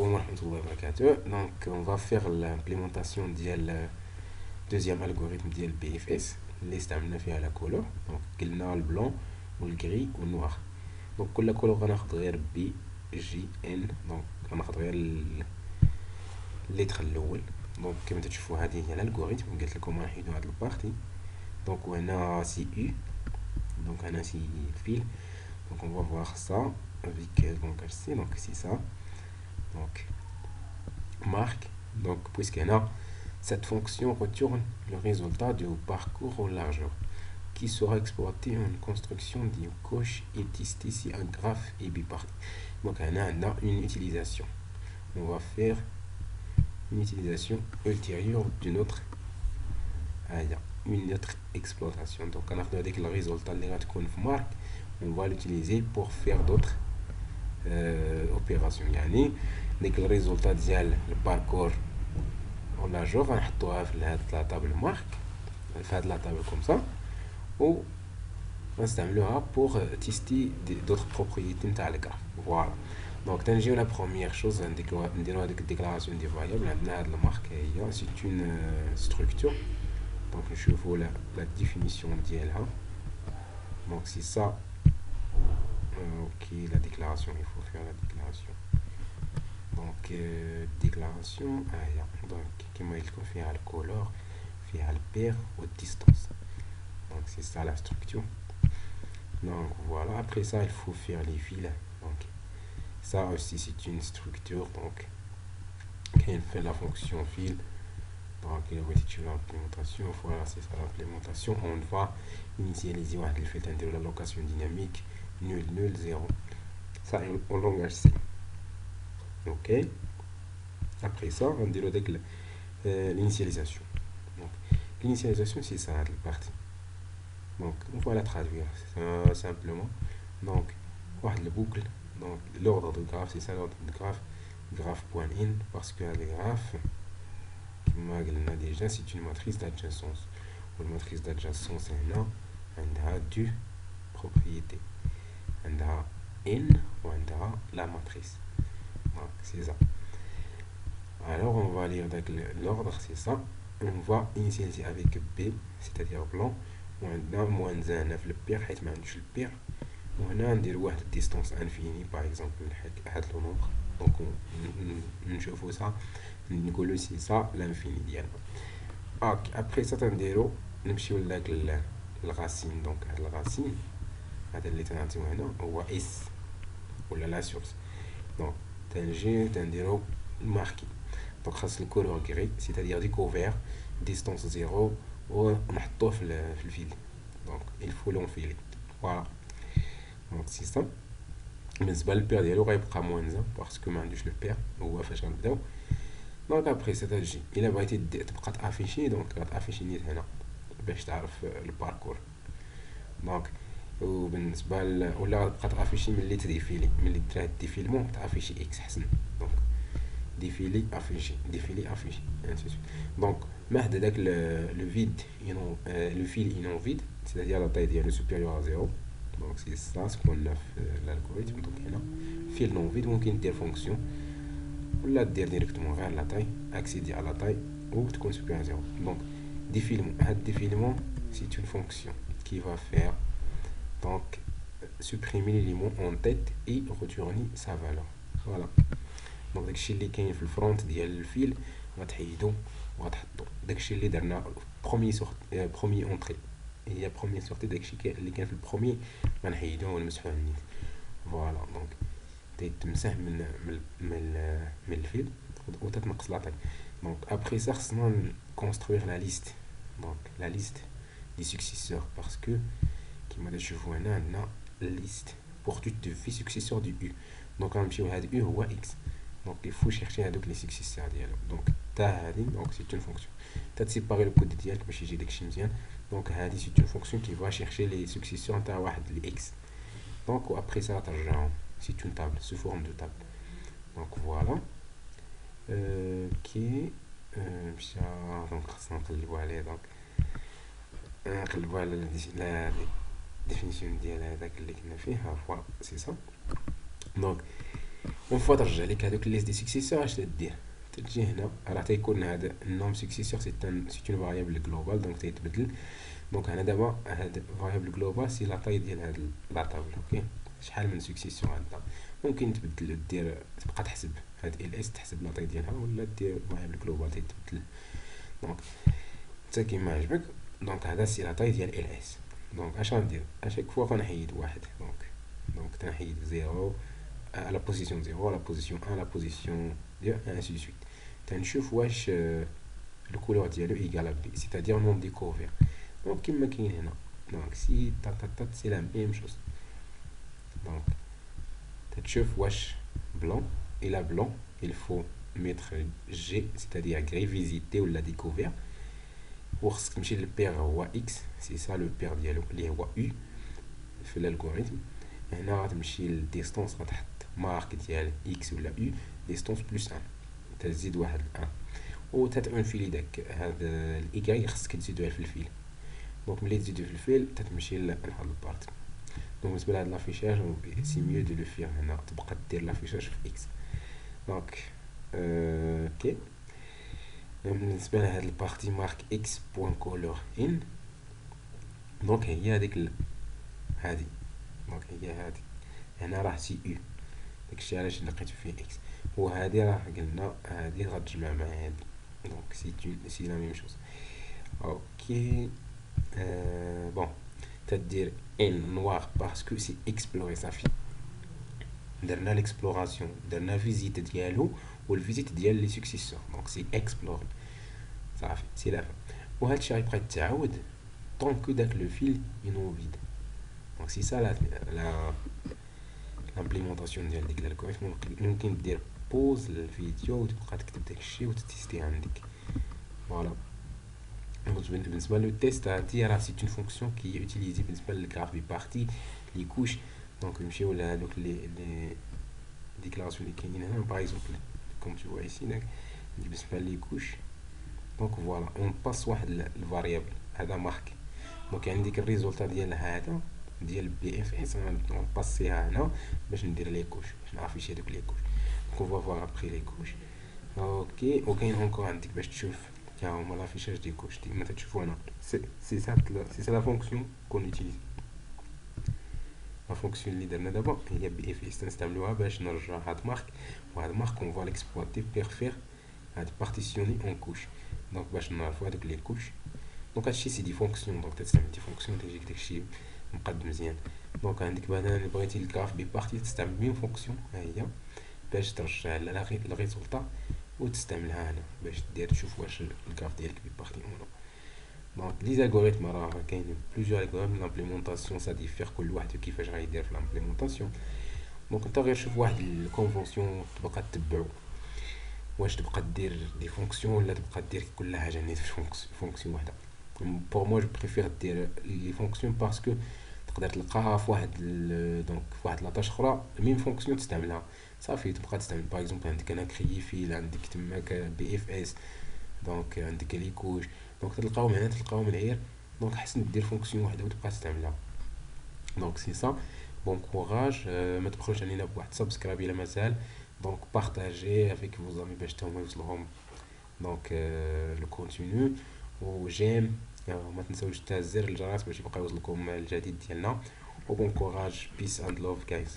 عليكم ورحمة الله وبركاته. Donc on va faire l'implémentation ديال deuxième algorithme ديال BFS اللي استعملنا فيها la couleur. Donc قلنا البلون والجري والنوار. Donc كل couleur غناخد غير بي جي ان. Donc غناخد غير الليتر الاول. دونك كما تشوفوا هذه هي الالغوريثم قلت لكم نحيدوا هذه البارتي. دونك وهنا سي يو. دونك هنا سي فيل. Donc on va voir ça avec donc ici, donc c'est ça. Donc marque. Donc puisque là cette fonction retourne le résultat du parcours en largeur qui sera exploité en construction d'une coche et testé si un graphe est bipartite. Donc on a une utilisation. On va faire une utilisation ultérieure d'une autre une autre exploitation. Donc on a avec le résultat de marque, on va l'utiliser pour faire d'autres opérations. يعني ديك le résultat ديال الباركور en largeur غنحطوها في هاد لا طابل مارك في هاد لا طابل comme ça و غنستعملوها pour tester d'autres propriétés نتاع الجراف. فوالا دونك تنجيو لا بروميير شوز نديرو هاديك الديكلاراسيون دي فاريابل. عندنا هاد المارك هي سي اون ستركتور. دونك نشوفو لا ديفينيسيون ديالها. دونك سي سا. Ok, la déclaration, il faut faire la déclaration. Donc, déclaration, donc, comme il faut faire le color, faire le pair aux distances. Donc, c'est ça la structure. Donc, voilà. Après ça, il faut faire les fils. Donc, ça aussi, c'est une structure. Donc, quand il fait la fonction fil, donc, il va utiliser l'implémentation. Voilà, c'est ça l'implémentation. On va initialiser le fait de la location dynamique. Nul, 0. Ça en langage C. Ok. Après ça, on dit l'initialisation. Donc, l'initialisation, c'est ça, la partie. Donc, on va la traduire simplement. Donc, le boucle. Donc, l'ordre de graphe, c'est ça l'ordre de graphe. Graph.in, parce que le graphe, déjà, c'est une matrice d'adjacence. Une matrice d'adjacence, c'est un du propriété. عندها n وعندها la matrice. Donc c'est ça. Alors on va lire l'ordre, c'est ça. On va initialiser avec B, c'est-à-dire blanc. وعندنا moins 1 في البير حيت ما عندوش البير. وهنا ندير واحد distance infinie par exemple هاد لو نومبر. دونك نشوفو سا نقولو سي سا لانفيني ديالنا. ابري سا تنديرو نمشيو لداك الغاسين. دونك هاد الغاسين هذا اللي تنعطيو هنا هو اس ولا لا سورس. دونك تنجي تنديرو ماركي. دونك خاص الكولور غري سيتادير ديكوفير ديستونس زيرو ونحطوه في الفيل. دونك الفو لونفيلي. فوالا دونك سي سا. بالنسبه للبير ديالو غيبقى موان باسكو ما عندوش لو بير هو فاش غنبداو. دونك ابري سا تجي الا بغيتي تبقى تافيشي. دونك غتافيشي نيت هنا باش تعرف الباركور. دونك وبالنسبه ولا تبقى تافيشي ملي تديفيلي ملي تراد ديفيلمون تافيشي اكس حسن. دونك ديفيلي افيشي ديفيلي افيشي انسي. دونك ما حدا داك لو فيد لو فيل انون فيد c'est-à-dire la taille ديالو supérieure à 0. دونك سي سا سكون في الالغوريثم. دونك هنا فيل نون فيد ممكن دير فونكسيون ولا دير ديريكتومون غير لا تاي اكسيدي على لا تاي وتكون supérieure à 0. دونك ديفيلمون هاد ديفيلمون سي une fonction qui va faire donc supprimer l'élément en tête et retourner sa valeur. Voilà. donc داكشي اللي كاين في الفرونت ديال الفيل غتحيدو وغتحطو. داكشي اللي درنا بروميي اونطري هي بروميي سورتي. داكشي اللي كان في البروميي غنحيدوه ونمسحوه نيت. فوالا دونك تيتمسح من الفيل وتتنقص لاطاي. دونك ابري سا خصنا كونستروير لا ليست. دونك لا ليست دي سكسيسور باسكو كيما تشوفوا هنا عندنا ليست pour toutes les filles successeurs du U. donc غنمشيو هاد U هو X. donc il faut chercher هادوك لي سكسيسور ديالو. donc تا هادي donc c'est une fonction تتسيباري الكود ديالك باش يجي داكشي مزيان. donc هادي c'est une fonction qui va chercher les successeurs نتاع واحد ل X. donc و après ça ترجعهم c'est une table sous forme de table. donc voilà كي مشى. donc خصنا نقلبو عليه. donc نقلبو على لا définition ديال هذاك اللي كنا فيه. فوالا سي سا. دونك اون فوا ترجع لك هذوك الليست دي سكسيسور اش تدير؟ تجي هنا راه تيكون هذا النوم سكسيسور سي اون فاريابل جلوبال دونك تيتبدل. دونك هنا دابا هاد فاريابل جلوبال سي لا طاي ديال هاد لا طابل. اوكي شحال من سكسيسور عندنا ممكن تبدل دير تبقى تحسب هاد ال اس تحسب لا طاي ديالها ولا دير فاريابل جلوبال تيتبدل. دونك حتى كيما عجبك. دونك هذا سي لا طاي ديال ال اس. دونك اش غندير اشاك فوا غنحيد واحد دونك تنحيد 0 à la position 0 à la position 1 à la position 2 et ainsi de suite. تنشوف واش le couleur ديالو égal à B c'est-à-dire nombre des couverts. donc كما كاين هنا donc si c'est la même chose. donc تشوف واش blanc et la blanc il faut mettre G c'est-à-dire gris visité ou la découvert. وخصك تمشي للبير هو X c'est ça le pair ديالو اللي هو U في l'algorithme. هنا غتمشي للديستونس غتحط مارك ديال X ولا U ديستونس بلس 1 تزيد واحد 1 و تتعنفيلي داك هاد الإيكاي خصك تزيدوها في الفيل. دونك ملي تزيدو في الفيل تتمشي لهاد البارت. دونك بالنسبه لهاد لافيشاج سي ميو دو لو فير هنا تبقى دير لافيشاج في X. دونك اوكي بالنسبه لهاد البارتي مارك X بوين كولور ان دونك هي هاديك هادي. دونك هي هادي هنا راه سي يو داكشي علاش لقيتو فيه اكس. وهادي راه قلنا هادي غتجمع مع هادي دونك سي لا ميم شوز. اوكي بون تدير ان نوار باسكو سي اكسبلوري صافي درنا ليكسبلوراسيون درنا فيزيت ديالو والفيزيت ديال لي سكسيسور دونك سي اكسبلوري صافي سي لا فا. وهادشي غيبقى يتعاود طونكو داك لو فيل ينو فيد. دونك سي سا لا لامبليمونطاسيون ديال ديك الالغوريثم. ممكن دير بوز للفيديو وتبقى تكتب داكشي وتتيستي عندك. فوالا بالنسبه لو تيست هادي راه سي اون فونكسيون كي يوتيليزي بالنسبه للغراف بي بارتي لي كوش. دونك نمشيو لهادوك لي ديكلاراسيون اللي كاينين هنا باغ اكزومبل كوم تو فوا ايسي داك بالنسبه لي كوش. دونك فوالا اون باس واحد الفاريابل هذا مارك. دونك عندك الريزولتا ديال هذا ديال بي اف اس نباسيها هنا باش ندير لي كوش باش نافيشي هذوك لي كوش. دونك on va voir après les couches. اوكي وكاين اونكور عندك باش تشوف ها هما لافيشاج دي كوش ديما تشوفوا هنا سي سا لا فونكسيون كون يوتيليز. لا فونكسيون اللي درنا دابا هي بي اف اس نستعملوها باش نرجع هاد مارك وهاد مارك اون فوا ليكسبلويتي بيغ فير هاد بارتيسيوني اون كوش. دونك باش نعرفوا هادوك لي كوش. دونك هادشي سي دي فونكسيون دونك تستعمل دي فونكسيون تيجيك داكشي مقاد مزيان. دونك عندك مثلا اللي بغيتي الكراف بي بارتي تستعمل ميم فونكسيون ها هي باش ترجع الريزولطا وتستعملها هنا باش دير تشوف واش الكراف ديالك بي بارتي ولا. دونك لي زالغوريثم راه كاينين بليزيور الغوريثم لامبليمونطاسيون سا ديفير كل واحد كيفاش غيدير في لامبليمونطاسيون. دونك انت غير شوف واحد الكونفونسيون تبقى تتبعو واش تبقى دير دي فونكسيون ولا تبقى دير كل حاجه نيت في فونكسيون واحده. بور مو جو بريفير دير لي فونكسيون باسكو تقدر تلقاها في واحد دونك في واحد لاطاش اخرى الميم فونكسيون تستعملها صافي تبقى تستعمل. باغ اكزومبل عندك انا كريي فيل عندك تماك بي اف اس دونك عندك لي كوش دونك تلقاهم هنا تلقاهم العير. دونك حسن دير فونكسيون واحده وتبقى تستعملها. دونك سي سا بون كوراج. ما تبخلوش علينا بواحد سبسكرايب الا مازال. دونك بارطاجي افيك فوز زامي باش تاهما يوصلهم دونك لو كونتينيو و جيم. ما تنساوش تاع زر الجرس باش يبقى يوصلكم الجديد ديالنا. و بون كوراج بيس اند لوف جايز.